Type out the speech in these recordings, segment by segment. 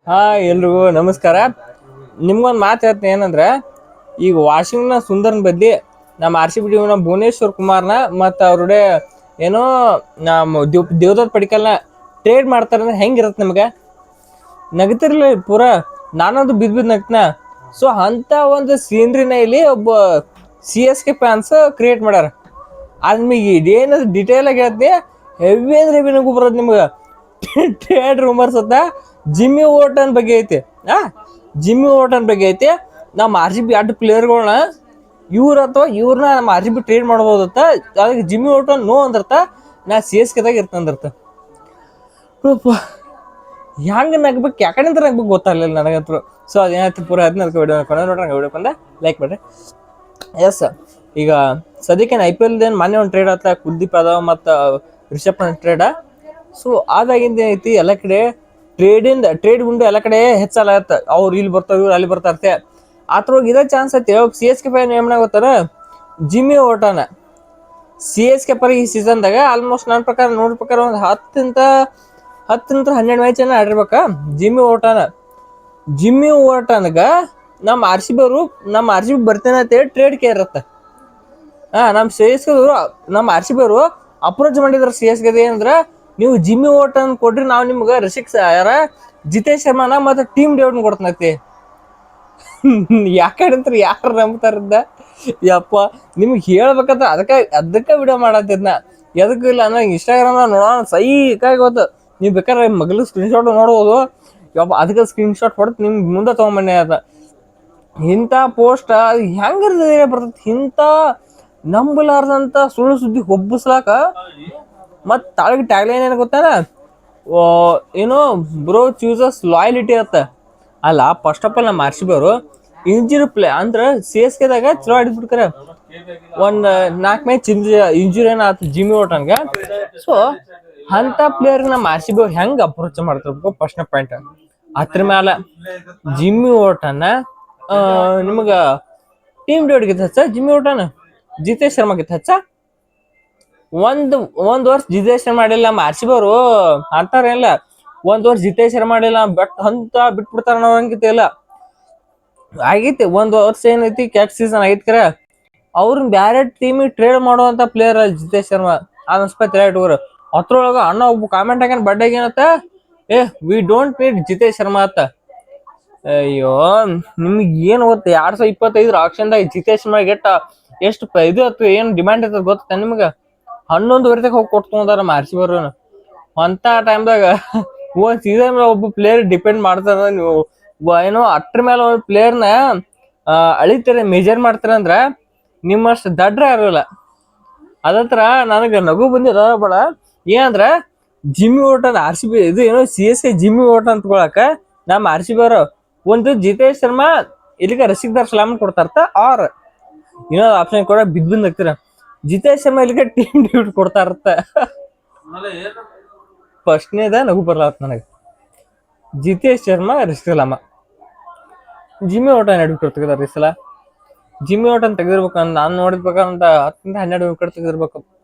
ಹಾ, ಎಲ್ರಿಗೂ ನಮಸ್ಕಾರ. ನಿಮ್ಗೊಂದು ಮಾತು ಹೇಳ್ತೀನಿ ಏನಂದ್ರೆ, ಈಗ ವಾಷಿಂಗ್ನ ಸುಂದರ್ನ ಬದ್ಲಿ ನಮ್ಮ ಆರ್ ಸಿ ಬಿ ಟೀಮ್ನ ಭುವನೇಶ್ವರ್ ಕುಮಾರ್ನ ಮತ್ತು ಅವ್രുടെ ಏನೋ ನಮ್ಮ ದೇವದತ್ ಪಡಿಕಲ್ನ ಟ್ರೇಡ್ ಮಾಡ್ತಾರೆ ಹೆಂಗಿರುತ್ತೆ ನಿಮ್ಗೆ? ನಗತಿರ್ಲಿ ಪೂರ. ನಾನಂದು ಬಿದ್ದು ನಗ್ತನ. ಸೊ ಅಂತ ಒಂದು ಸೀನ್ರಿನ ಇಲ್ಲಿ ಒಬ್ಬ C S K fans create ಮಾಡ್ಯಾರ. ಅದು ನಿಮಗೆ ಇದೇನದು ಡಿಟೇಲ್ ಆಗಿ ಹೇಳ್ತೀನಿ. ಹೆವಿ ಅಂದ್ರೆ ಹೆವಿ ನಗು ಬರೋದು ನಿಮ್ಗೆ. ಟ್ರೇಡ್ ರೂಮರ್ಸ್ ಅಂತ ಜಿಮ್ಮಿ ಓಟನ್ ಬಗ್ಗೆ ಐತಿ. ಜಿಮ್ಮಿ ಓಟನ್ ಬಗ್ಗೆ ಐತಿ. ನಮ್ಮ ಆರ್ ಸಿ ಬಿ 2 ಪ್ಲೇಯರ್ಗಳನ್ನ ಇವ್ರನ್ನ ನಮ್ಮ ಆರ್ ಸಿ ಬಿ ಟ್ರೇಡ್ ಮಾಡ್ಬೋದತ್ತ. ಅದಕ್ಕೆ ಜಿಮ್ಮಿ ಓಟನ್ ನೋ ಅಂದಿರ್ತ, ನಾ ಸಿ ಎಸ್ ಕೆದಾಗ ಇರ್ತಂದಿರ್ತ. ಹೆಂಗೆ ನಗ್ಬೇಕು, ಯಾಕಡೆ ನಗ್ಬೇಕು ಗೊತ್ತಾಗಲಿಲ್ಲ ನನಗಂತೂ. ಸೊ ಅದೇನಾಯ್ತು ಪೂರ ಅದನ್ನ ವಿಡಿಯೋ ನೋಡ್ರಿ. ವಿಡಿಯೋ ಬಂದ ಲೈಕ್ ಮಾಡ್ರಿ. ಎಸ್, ಈಗ ಸದ್ಯಕ್ಕೆ ಐ ಪಿ ಎಲ್ ಏನು ಮೊನ್ನೆ ಒಂದು ಟ್ರೇಡ್ ಆತ, ಕುಲ್ದೀಪ್ ಯಾದವ್ ಮತ್ತು ರಿಷಬ್ ಪಂತ್ ಟ್ರೇಡ. ಸೊ ಅದಾಗಿಂದ ಐತಿ ಎಲ್ಲ ಕಡೆ ಟ್ರೇಡ್ ಉಂಡು ಎಲ್ಲ ಕಡೆ ಹೆಚ್ಚಾಗತ್ತ. ಅವ್ರು ಇಲ್ಲಿ ಬರ್ತಾವ, ಇವ್ರು ಅಲ್ಲಿ ಬರ್ತಾರತೆ. ಆತ್ರೊಳಗೆ ಇದೇ ಚಾನ್ಸ್ ಐತಿ. ಸಿ ಎಸ್ ಕೆ ಫ್ಯಾನ್ ಏಮನ ಗೊತ್ತಾರ, ಜಿಮ್ಮಿ ಓಟನ ಸಿ ಎಸ್ ಕೆ ಪರ ಈ ಸೀಸನ್ದಾಗ ಆಲ್ಮೋಸ್ಟ್ ನನ್ನ ಪ್ರಕಾರ ನೋಡಿದ ಪ್ರಕಾರ ಒಂದು 10 12 ಮ್ಯಾಚ್ ಆಡಿರ್ಬೇಕ. ಜಿಮ್ಮಿ ಓಟನ್ಗ ನಮ್ಮ ಆರ್ ಸಿ ಬಿ ಬರ್ತೇನೆ ಅಂತೇಳಿ ಟ್ರೇಡ್ ಕೇರ್ ಇರತ್ತೆ. ನಮ್ಮ ಸಿ ಎಸ್ ಕೆ ನಮ್ಮ ಆರ್ ಸಿ ಬಿ ಅವರು ಅಪ್ರೋಚ್ ಮಾಡಿದ್ರು ಸಿ ಎಸ್ ಕೆ ಏನಂದ್ರೆ, ನೀವು ಜಿಮ್ಮಿ ಓಟನ್ ಕೊಡ್ರಿ, ನಾವು ನಿಮ್ಗೆ ಯಾರ ಜಿತೇಶ್ ಶರ್ಮಾನ ಮತ್ತು ಟೀಮ್ ಡೇವಿಡ್ನ ಕೊಡ್ತನೈತಿ. ಯಾಕಂದ್ರೆ ಯಾರು ನಂಬ್ತಾರದ್ದ ಯಪ್ಪ. ನಿಮ್ಗೆ ಹೇಳ್ಬೇಕಂತ ಅದಕ್ಕೆ ವಿಡಿಯೋ ಮಾಡತ್ತಿದ್ನ. ಎದಕ್ಕೂ ಇಲ್ಲ ಅಂದ್ರೆ ಇನ್ಸ್ಟಾಗ್ರಾಮ್ ನೋಡೋಣ ಸೈಕಾಗಿ ಗೊತ್ತು. ನೀವು ಬೇಕಾದ್ರೆ ಮಗಲು ಸ್ಕ್ರೀನ್ಶಾಟ್ ನೋಡ್ಬೋದು. ಯಪ್ಪ ಅದಕ್ಕೆ ಸ್ಕ್ರೀನ್ಶಾಟ್ ಹೊಡೆದು ನಿಮ್ಗೆ ಮುಂದೆ ತೊಗೊಂಬನ್ನಿ ಅದ. ಇಂಥ ಪೋಸ್ಟ್ ಹೆಂಗಿರ್ತದೆ ಬರ್ತೈತಿ. ಇಂಥ ನಂಬಲಾರ್ದಂಥ ಸುಳ್ಳು ಸುದ್ದಿ ಒಬ್ಬಿಸ್ಲಾಕ. ಮತ್ತು ತಾಳಿಗೆ ಟ್ಯಾಗ್ಲೈನ್ ಏನು ಗೊತ್ತಾನ, ಏನೋ ಬ್ರೋ ಚೂಸಸ್ ಲಾಯಲಿಟಿ ಅಂತ. ಅಲ್ಲ, ಫಸ್ಟ್ ಆಫ್ ಆಲ್ ನಮ್ಮ ಆರ್ ಸಿ ಬಿ ಅವರು ಇಂಜುರಿ ಪ್ಲೇ ಅಂದ್ರೆ ಸಿ ಎಸ್ ಕೆದಾಗ ಚಲೋ ಆಡಿದ್ಬಿಡ್ತಾರೆ. ಒಂದು 4 ಮ್ಯಾಚ್ ಇಂಜುರಿ ಏನಾಯ್ತು ಜಿಮ್ಮಿ ಓಟನ್ಗೆ. ಸೊ ಅಂಥ ಪ್ಲೇಯರ್ಗೆ ನಮ್ಮ ಆರ್ ಸಿ ಬಿ ಅವ್ರು ಹೆಂಗೆ ಅಪ್ರೋಚ್ ಮಾಡ್ತಿರ್ಬೇಕು ಫಸ್ಟ್ನೇ ಪಾಯಿಂಟ್. ಅದ್ರ ಮೇಲೆ ಜಿಮ್ಮಿ ಓಟನ್ನ ನಿಮಗೆ ಟೀಮ್ ಡೇವಿಡ್ಗಿಂತ ಹಚ್ಚ, ಜಿಮ್ಮಿ ಓಟನ್ ಜಿತೇಶ್ ಶರ್ಮಾಗಿಂತ ಹಚ್ಚ. ಒಂದು ವರ್ಷ ಜಿತೇಶ್ ಶರ್ಮಾ ಮಾಡಿಲ್ಲ ನಮ್ಮ ಆರ್ ಸಿ ಬಿ ಅವರು ಅಂತಾರೇನಿಲ್ಲ. ಒಂದು ವರ್ಷ ಜಿತೇಶ್ ಶರ್ಮಾ ಮಾಡಿಲ್ಲ ಬಿಟ್ಬಿಡ್ತಾರ ನಾವು ಹಂಗಿತ್ತು ಇಲ್ಲ. ಆಗೈತಿ ಒಂದು ವರ್ಷ ಏನೈತಿ ಕೆಟ್ಟ ಸೀಸನ್ ಆಗೈತಿ. ಅವ್ರನ್ನ ಬ್ಯಾರೆ ಟೀಮಿಗೆ ಟ್ರೇಡ್ ಮಾಡುವಂತ ಪ್ಲೇಯರ್ ಅಲ್ಲ ಜಿತೇಶ್ ಶರ್ಮಾ. ಅನ್ಸ್ಪತ್ರೆ ಇಟ್ಕೋರು. ಅದ್ರೊಳಗ ಅಣ್ಣ ಒಬ್ಬ ಕಾಮೆಂಟ್ ಹಾಕ್ಯಾನ ಬಡ್ಡೆಗೆ ಏನತ್ತ, we don't need Jitesh Sharma ಅಂತ. ಅಯ್ಯೋ, ನಿಮ್ಗೆ ಏನು ಗೊತ್ತ, 2025 ಆಕ್ಷನ್ದಾಗ ಜಿತೇಶ್ ಶರ್ಮಾ ಎಷ್ಟು ಇದು ಆಯ್ತು, ಏನು ಡಿಮ್ಯಾಂಡ್ ಇರ್ತದೆ ಗೊತ್ತ ನಿಮ್ಗೆ? 11 ಹೋಗಿ ಕೊಟ್ಕೊಂಡಾರ ನಮ್ಮ ಆರ್ ಸಿ ಬಿ ಅವರು. ಅಂತ ಟೈಮ್ದಾಗ ಒಂದ್ ಸೀಸನ್ ಮೇಲೆ ಒಬ್ಬ ಪ್ಲೇಯರ್ ಡಿಪೆಂಡ್ ಮಾಡ್ತಾರ. ನೀವು ಏನೋ ಅಟ್ರ ಮೇಲೆ ಒಂದು ಪ್ಲೇಯರ್ನ ಅಳಿತಾರೆ, ಮೆಜರ್ ಮಾಡ್ತಾರ ಅಂದ್ರ ನಿಮ್ಮಷ್ಟು ದಡ್ರ ಇರೋಲ್ಲ. ಅದತ್ರ ನನಗೆ ನಗು ಬಂದಿರ ಬಡ ಏನಂದ್ರ, ಜಿಮ್ಮಿ ಓಟನ್ ಆರ್ ಸಿ ಬಿ ಇದು ಏನೋ ಸಿ ಎಸ್ ಕೆ ಜಿಮ್ಮಿ ಓಟನ್ ಅಂತ್ಕೊಳಕ ನಮ್ಮ ಆರ್ ಸಿ ಬಿ ಅವರು ಒಂದು ಜಿತೇಶ್ ಶರ್ಮಾ ಇಲ್ಲಿಗ ರಸಿಕ್ದಾರ್ ಸಲಾಮ್ ಕೊಡ್ತಾರತ. ಆರ್ ಇನ್ನೊಂದು ಆಪ್ಷನ್ ಕೂಡ ಬಿದ್ದು ಹಾಕ್ತೀರ, ಜಿತೇಶ್ ಶರ್ಮಾ ಇಲ್ಲಿಗೆ ಟೀಮ್ ಡೇವಿಡ್ ಕೊಡ್ತಾ ಇರತ್ತ. ಫಸ್ಟ್ನೇದ ನಗು ಬರ್ಲಾತ್ ನನಗೆ. ಜಿತೇಶ್ ಶರ್ಮಾ ರಿಸ್ಲಾಮ ಜಿಮ್ಮಿ ಓಟನ್ 2 ವಿಕೆಟ್ ತೆಗೆದಾರ ಈ ಸಲ. ಜಿಮ್ಮಿ ಓಟನ್ ತೆಗೆದಿರ್ಬೇಕಂತ ನಾನು ನೋಡಿದ್ಬೇಕಂತ 10-12 ವಿಕೆಟ್ ತೆಗೆದಿರ್ಬೇಕು.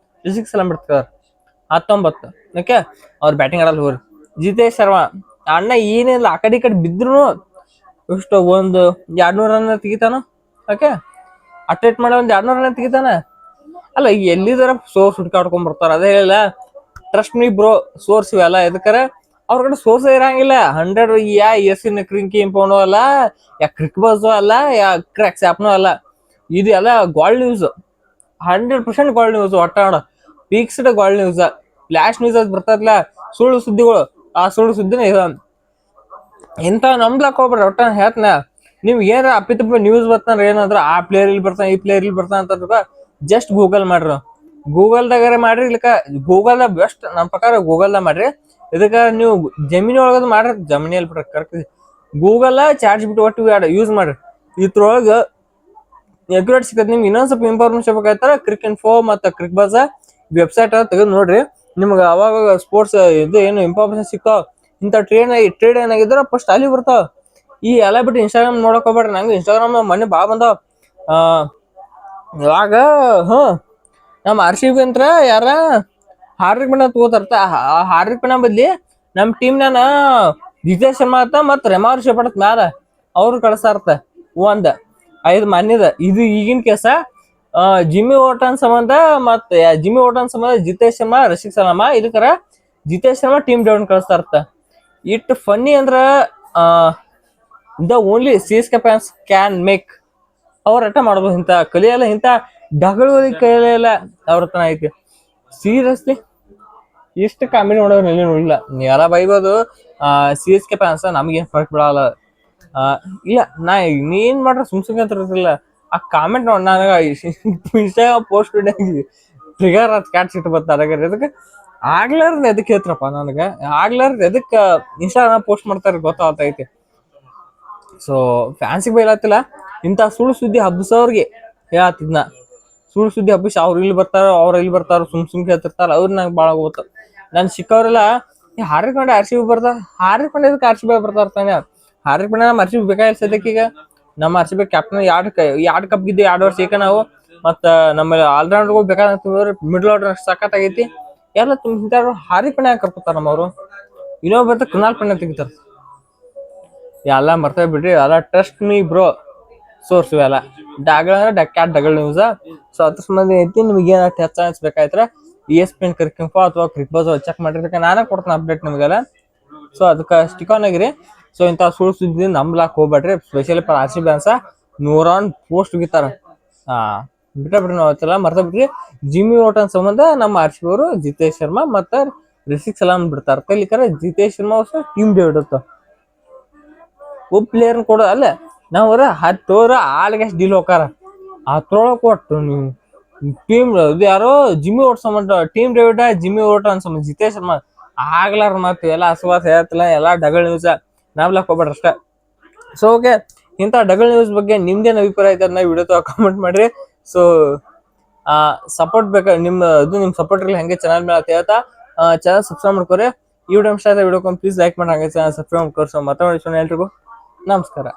ರಿಸಿಕ್ ಸಲಾಮ್ ಬಿಡ್ತಿದಾರ 19. ಓಕೆ, ಅವ್ರು ಬ್ಯಾಟಿಂಗ್ ಆಡಲ್ಲ ಹೋಗ್ರಿ. ಜಿತೇಶ್ ಶರ್ಮಾ ಅಣ್ಣ ಏನಿಲ್ಲ, ಆ ಕಡೆ ಈ ಕಡೆ ಬಿದ್ರು ಎಷ್ಟು ಒಂದು 200 ರನ್ ತೆಗಿತಾನ. ಓಕೆ, ಅಟೆಂಟ್ ಮಾಡೋ ಒಂದು 200 ರನ್ ತೆಗಿತಾನ. ಅಲ್ಲ, ಎಲ್ಲಿದಾರ ಸೋರ್ಸ್ ಹುಡ್ಕಾಡ್ಕೊಂಡ್ ಬರ್ತಾರ. ಅದೇ ಇಲ್ಲ, ಟ್ರಸ್ಟ್ ಮೀ ಬ್ರೋ, ಸೋರ್ಸ್ ಇವೆಲ್ಲ ಎದಕ್ಕಾರ ಅವ್ರ ಕಡೆ ಸೋರ್ಸ್ ಇರಂಗಿಲ್ಲ. 100 ಎಸ್ಸಿನ ಕ್ರಿಂಕಿ ಇಂಪೌಂಡು ಅಲ್ಲ, ಯಾ ಕ್ರಿಕ್ ಬಸ್ಸು ಅಲ್ಲ, ಯಾ ಕ್ರ್ಯಾಕ್ಸ್ ಆ್ಯಪ್ನೂ ಅಲ್ಲ. ಇದು ಎಲ್ಲ ಗೋಲ್ಡ್ ನ್ಯೂಸ್, 100% ಗೋಲ್ಡ್ ನ್ಯೂಸ್. ಒಟ್ಟ fixed gold news. Flash news ಅದು ಬರ್ತದಲ್ಲ, ಸುಳ್ಳು ಸುದ್ದಿಗಳು. ಆ ಸುಳ್ಳು ಸುದ್ದಿನ ಇದು ಇಂಥ ನಂಬ್ಲಕ್ ಹೋಗ್ಬೇಡ್ರಿ. ಒಟ್ಟ ಹೇಳ್ತನ, ನೀವು ಏನಾರ ಅಪ್ಪಿತಪ್ಪ ನ್ಯೂಸ್ ಬರ್ತಾನೆ ಏನಂದ್ರೆ ಆ ಪ್ಲೇಯರ್ ಇಲ್ಲಿ ಬರ್ತಾನೆ, ಈ ಪ್ಲೇಯರ್ ಇಲ್ಲಿ ಬರ್ತಾನೆ ಅಂತ ಜಸ್ಟ್ ಗೂಗಲ್ ಮಾಡ್ರಿ. ಗೂಗಲ್ದಾಗಾರ ಮಾಡ್ರಿ, ಇಲ್ಲಕ ಗೂಗಲ್ದಾಗ ಬೆಸ್ಟ್ ನಮ್ಮ ಪ್ರಕಾರ ಗೂಗಲ್ದಾಗ ಮಾಡ್ರಿ. ಇದಕ್ಕೆ ನೀವು ಜಮಿನಿ ಒಳಗದು ಮಾಡ್ರಿ, ಜಮಿನಿಯಲ್ಲಿ ಬಿಡ್ರಿ ಕರೆಕ್ಟ್. ಗೂಗಲ್ ಚಾಟ್ ಜಿಪಿಟಿ ಒಟ್ಟು ಯೂಸ್ ಮಾಡ್ರಿ. ಇದ್ರೊಳಗೆ ಅಕ್ಯುರೇಟ್ ಸಿಗತ್ತೆ. ನಿಮ್ಗೆ ಇನ್ನೊಂದು ಸ್ವಲ್ಪ ಇನ್ಫಾರ್ಮೇಶನ್ ಬೇಕಾಯ್ತಾರ ಕ್ರಿಕ್ ಇನ್ಫೋ ಮತ್ತು ಕ್ರಿಕ್ ಬಜ ವೆಬ್ಸೈಟ್ ತೆಗೆದು ನೋಡ್ರಿ. ನಿಮ್ಗೆ ಅವಾಗ ಸ್ಪೋರ್ಟ್ಸ್ ಇದು ಏನು ಇನ್ಫಾರ್ಮೇಶನ್ ಸಿಕ್ತಾವ. ಇಂಥ ಟ್ರೇಡ್ ಏನಾಗಿದ್ರೆ ಫಸ್ಟ್ ಅಲ್ಲಿ ಬರ್ತಾವ. ಈ ಎಲ್ಲ ಬಿಟ್ಟು ಇನ್ಸ್ಟಾಗ್ರಾಮ್ ನೋಡಕ್ ಹೋಗ್ಬೇಡ್ರಿ. ನಂಗೆ ಇನ್ಸ್ಟಾಗ್ರಾಮ್ ಮನೆ ಭಾಳ ಬಂದಾವ. ಇವಾಗ ನಮ್ಮ ಆರ್ ಸಿ ಬಿ ಅಂತ ಯಾರ ಹಾರ್ದಿಕ್ ಪಾಂಡ್ಯ ತಗೋತಾರತ. ಹಾರ್ದಿಕ್ ಪಾಂಡ್ಯ ಬದ್ಲಿ ನಮ್ಮ ಟೀಮ್ನಾನ ಜಿತೇಶ್ ಶರ್ಮಾ ಆತ ಮತ್ ರೆಮಾರ್ ಶೆಪಡತ್ ಮ್ಯಾಲ ಅವ್ರು ಕಳ್ಸಾರ್ತ ಒಂದ್ 5 ಮಾನ್ಯದ. ಇದು ಈಗಿನ ಕೇಸ ಜಿಮ್ಮಿ ಓಟನ್ ಸಂಬಂಧ ಜಿಮ್ಮಿ ಓಟನ್ ಸಂಬಂಧ ಜಿತೇಶ್ ಶರ್ಮಾ ರಶಿಕ್ ಸಲಾಮ ಇದಕ್ಕರ ಜಿತೇಶ್ ಶರ್ಮಾ ಟೀಮ್ ಡೇವಿಡ್ ಕಳಿಸ್ತಾರತ್ತ. ಇಟ್ ಫನ್ನಿ ಅಂದ್ರ the only CSK fans can make ಅವ್ರ ಅಟ ಮಾಡ್ಬೋದು. ಇಂಥ ಕಲಿಯಲ್ಲ, ಇಂಥ ಡಗಳು ಕಲಿಯಲ್ಲ ಅವ್ರ ತನ ಐತಿ. ಸೀರಿಯಸ್ಲಿ ಇಷ್ಟು ಕಾಮಿಡಿ ನೋಡೋರು ಎಲ್ಲಿ ನೋಡಿಲ್ಲ. ನೀವೆಲ್ಲ ಬೈಬೋದು CSK ಫ್ಯಾನ್ಸ್, ನಮ್ಗೇನ್ ಫರ್ಕ್ ಬಿಡಲ್ಲ. ಇಲ್ಲ ನೀ ಏನ್ ಮಾಡ್ರ ಸುಮ್ಸುಮ್ಗೆ ಅಂತ ಇರ್ತಿಲ್ಲ. ಆ ಕಾಮೆಂಟ್ ನೋಡ್ ನನಗ ಇನ್ಸ್ಟಾಗ್ರಾಮ್ ಪೋಸ್ಟ್ ಟ್ರಿಗರ್ ಕ್ಯಾಟ್ ಸಿಟ್ಟು ಬರ್ತ ಅದಕ್ಕೆ ಆಗ್ಲಾರ್ದ ಎದಕ್ ಹೇಳ್ತ್ರಪ್ಪ ನನಗ, ಆಗ್ಲಾರ್ದ ಎದಕ್ ಇನ್ಸ್ಟಾಗ್ರಾಮ್ ಪೋಸ್ಟ್ ಮಾಡ್ತಾರ ಗೊತ್ತಾಗ್ತೈತಿ. ಸೊ ಫ್ಯಾನ್ಸಿಗೆ ಬೈಲಾತಿಲ್ಲ, ಇಂಥ ಸುಳ್ಳು ಸುದ್ದಿ ಹಬ್ಬಸವ್ರಿಗೆ ಹೇಳತ್ತಿದ್ನ. ಸುಳ್ಳು ಸುದ್ದಿ ಹಬ್ಬಿಸಿ ಅವ್ರು ಇಲ್ಲಿ ಬರ್ತಾರ ಸುಮ್ಕೆ ಹೇಳ್ತಿರ್ತಾರ. ಅವ್ರು ನಂಗೆ ಭಾಳ ಗೊತ್ತ. ನನ್ ಸಿಕ್ಕವ್ರೆಲ್ಲ ಹಾರಿಕ್ ಪಾಂಡೆ RCB ಬರ್ತಾರ, ಹಾರಿಕ್ ಪಾಂಡೆ RCB ಬರ್ತಾರ ತಾನೆ. ಹಾರಿಕ್ ಪಾಂಡೆ ನಮ್ಮ RCB ಬೇಕಾಗಿಲ್ಲ ಸದ್ಯಕ್ಕೆ. ಈಗ ನಮ್ಮ RCB ಕ್ಯಾಪ್ಟನ್ ಎರಡು ಕಪ್ ಗಿದ್ದು 2 ವರ್ಷ ಈಗ ನಾವು. ಮತ್ತ ನಮ್ಮ ಆಲ್ರೌಂಡರ್ಗಳು ಬೇಕಾದ್ರೆ ಮಿಡ್ಲ್ ಆರ್ಡರ್ ಸಖತ್ತಾಗೈತಿ ಎಲ್ಲ ತುಂಬಿದಾರು. ಹಾರಿಕ್ ಪಾಂಡೆ ಕರ್ಕೊತಾರ ನಮ್ಮವ್ರು. ಇನ್ನೊಬ್ಬ ಬರ್ತಾ ಕೃಣಾಲ್ ಪಾಂಡೆ ತೆಗಿತಾರ. ಎಲ್ಲ ಮರ್ತೇ ಬಿಡ್ರಿ, ಎಲ್ಲ ಟ್ರಸ್ಟ್ ಮೀ ಬ್ರೋ ಸೋರ್ಸ್ ಇವೆಲ್ಲ ಡಗಳ ನ್ಯೂಸ್. ಸೊ ಅದ್ರ ಸಂಬಂಧ ಐತಿ. ನಿಮ್ಗೆ ಏನ ಹೆಚ್ಚ ಅನ್ಸ್ಬೇಕಾಯ್ತಾರೆ ESPN ಕ್ರಿಕೆಟ್ ಅಥವಾ ಕ್ರಿಕ್ಬಾಸ್ ಚೆಕ್ ಮಾಡಿರ್ಬೇಕು, ನಾನೇ ಕೊಡ್ತೀನಿ ಅಪ್ಡೇಟ್ ನಿಮ್ಗೆಲ್ಲ. ಸೊ ಅದಕ್ಕೆ ಸ್ಟಿಕಾನ್ ಆಗಿರಿ. ಸೊ ಇಂಥ ಸುಳ್ಳು ಸುದ್ದಿ ನಂಬ್ಲಾಕ್ ಹೋಗ್ಬೇಡ್ರಿ. ಸ್ಪೆಷಲಿ ಫಾರ್ RCB ಅನ್ಸ 101 ಪೋಸ್ಟ್ ಹೋಗಿತಾರ. ಬಿಟ್ರಿ ನಾವೆಲ್ಲ ಮರ್ತ ಬಿಟ್ರಿ. ಜಿಮ್ಮಿ ಓಟನ್ ಸಂಬಂಧ ನಮ್ಮ RCB ಅವರು ಜಿತೇಶ್ ಶರ್ಮಾ ಮತ್ತ ರಶಿಕ್ ಸಲಾಮ್ ಬಿಡ್ತಾರ. ಕಲಿಕರ ಜಿತೇಶ್ ಶರ್ಮಾ ವರ್ಷ ಟೀಮ್ ಡೇವಿಡ್ ಇರ್ತಾವ. ಒಬ್ಬ ಪ್ಲೇಯರ್ ಕೊಡೋ ಅಲ್ಲ, ನಾವ್ರ 10 ಆಳ್ಗೆ ಡೀಲ್ ಹೋಗಾರ. ಅದ್ರೊಳಗೆ ಕೊಟ್ಟು ನೀವು ಟೀಮ್ ಇದು ಯಾರೋ ಜಿಮ್ಮಿ ಓಟ್ ಸಂಬಂಧ ಟೀಮ್ ಡೇವಿಡ್ ಜಿಮ್ಮಿ ಓಟ್ ಅನ್ಸಂಬ ಜಿತೇಶ್ ಶರ್ಮಾ ಆಗ್ಲಾರ ಮಾತು ಎಲ್ಲ ಹಸುವಾಸ ಹೇಳ್ತಿಲ್ಲ. ಎಲ್ಲ ಡಗಳ ನ್ಯೂಸ್ ನಾವ್ಲಾಕ್ ಹೋಗ್ಬೇಡ್ರಿ ಅಷ್ಟ. ಸೊ ಓಕೆ, ಇಂಥ ಡಗಳ ನ್ಯೂಸ್ ಬಗ್ಗೆ ನಿಮ್ದೇನು ಅಭಿಪ್ರಾಯ ಐತೆ ಅದನ್ನ ವಿಡಿಯೋ ಕಾಮೆಂಟ್ ಮಾಡ್ರಿ. ಸೊ ಸಪೋರ್ಟ್ ನಿಮ್ ಸಪೋರ್ಟ್ ಇರಲಿ ಹಂಗೆ ಚಾನಲ್ ಮೇಲೆ ಅಂತ ಹೇಳ್ತಾ ಚಾನಲ್ ಸಬ್ಸ್ಕ್ರೈಬ್ ಮಾಡ್ಕೋರಿ. ಈ ವಿಡಿಯೋ ಇಷ್ಟ ಆಯ್ತಾ ವಿಡಿಯೋ ಪ್ಲೀಸ್ ಲೈಕ್ ಮಾಡಿ, ಹಂಗೆ ಚಾನಲ್ ಸಬ್ಸ್ಕ್ರೈಬ್ ಮಾಡ್ಕೋರಿ. ಸೊ ಮಾತಾಡೋಣ ಎಲ್ರಿಗೂ ನಮಸ್ಕಾರ.